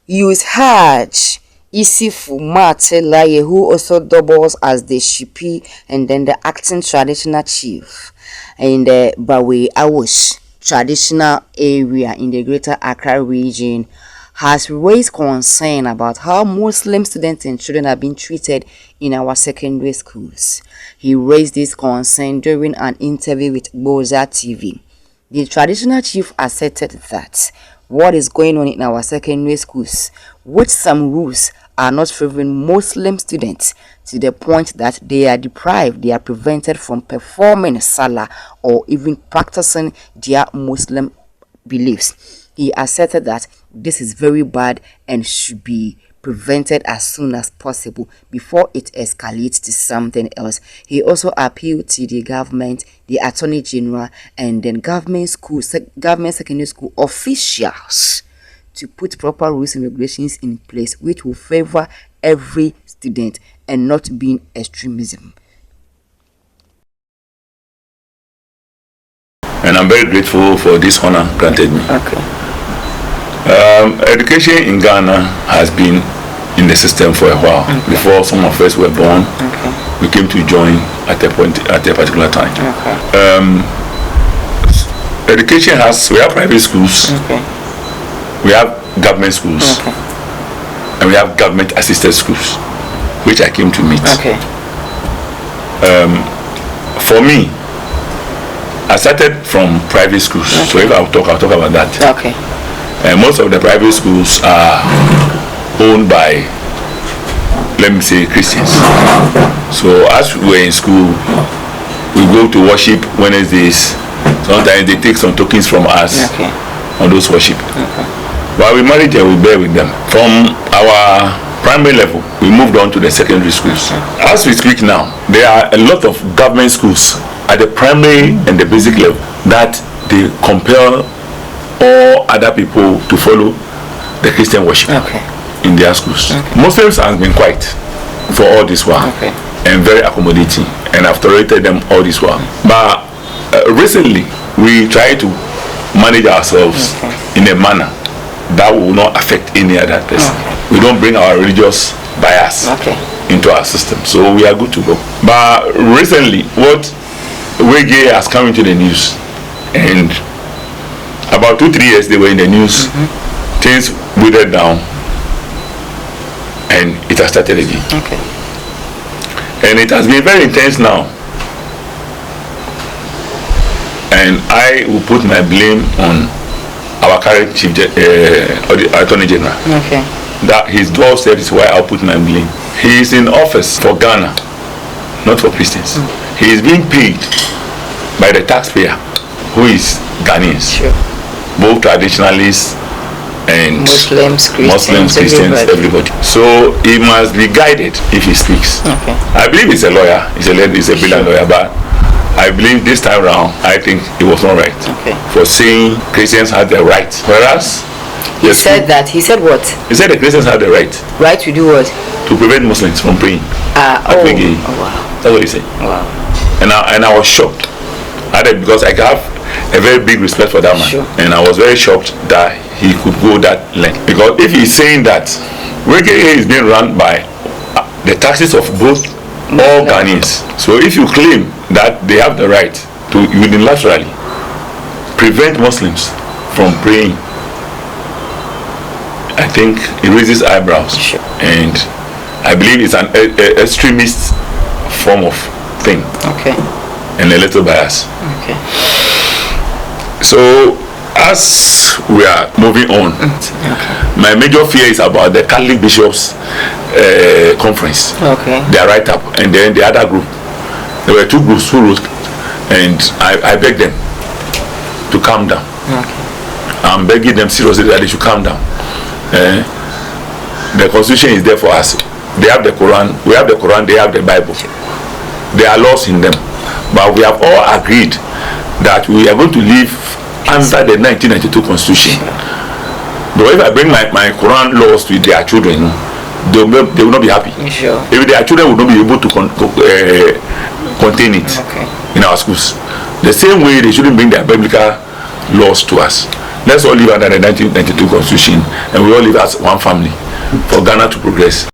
use Hajj Isifu Martey Laryey, who also doubles as the Sheppi and then the acting traditional chief in the Gbawei Awoshie traditional area in the Greater Accra region, has raised concern about how Muslim students and children are being treated in our secondary schools. He raised this concern during an interview with Gbawei TV. The traditional chief asserted that what is going on in our secondary schools, with some rules, are not favoring Muslim students to the point that they are deprived, they are prevented from performing Salah or even practicing their Muslim beliefs. He asserted that this is very bad and should be prevented as soon as possible before it escalates to something else. He also appealed to the government, the Attorney General, and then government secondary school officials to put proper rules and regulations in place which will favor every student and not being extremism. And I'm very grateful for this honor granted me. Okay. Education in Ghana has been in the system for a while. Okay. Before some of us were born, Okay. we came to join at a particular time. Okay. Education we have private schools, Okay. we have government schools, Okay. and we have government assisted schools, which I came to meet. Okay. For me, I started from private schools, Okay. so if I'll talk about that. Okay. Most of the private schools are owned by, let me say, Christians. So as we were in school, we go to worship Wednesdays. Sometimes they take some tokens from us. Okay. On those worship. Okay. While we married and we bear with them. From our primary level, we moved on to the secondary schools. Okay. As we speak now, there are a lot of government schools at the primary and the basic level that they compel all other people to follow the Christian worship. Okay. In their schools. Okay. Muslims have been quiet for all this while. Okay. And very accommodating, and I've tolerated them all this while. But recently, we try to manage ourselves in a manner that will not affect any other person. Okay. We don't bring our religious bias into our system, so we are good to go. But recently, what Laryey has come into the news, and about 2-3 years they were in the news, things withered down, and it has started again. Okay. And it has been very intense now. And I will put my blame on our current chief, Attorney General. Okay. That his doorstep is where I'll put my blame. He is in office for Ghana, not for Christians. He is being paid by the taxpayer, who is Ghanaians. Sure. Both traditionalists and Muslims, Christians, everybody. So he must be guided if he speaks. Okay. I believe he's a lawyer. He's a brilliant lawyer, but I believe this time around, I think it was not right for saying Christians have the right. Whereas he said that. He said what? He said the Christians have the right. Right to do what? To prevent Muslims from praying. Oh wow. That's what he said. Wow. And I was shocked. Because I have a very big respect for that man. Sure. And I was very shocked that he could go that length. Because if he's saying that Laryey is being run by the taxes of both all Ghanaians. So if you claim that they have the right to unilaterally prevent Muslims from praying, I think it raises eyebrows. Sure. And I believe it's an extremist form of thing. Okay. And a little bias. Okay. So as we are moving on, my major fear is about the Catholic Bishops conference. Okay. Their write-up, and then the other group. There were 2 groups who wrote, and I begged them to calm down. Okay. I'm begging them seriously that they should calm down. The Constitution is there for us. They have the Quran, we have the Quran, they have the Bible. There are laws in them. But we have all agreed that we are going to live under the 1992 Constitution. But if I bring my Quran laws to their children, they will not be happy. Sure. If their children will not be able to contain it in our schools. The same way they shouldn't bring their biblical laws to us. Let's all live under the 1992 constitution, and we all live as one family for Ghana to progress.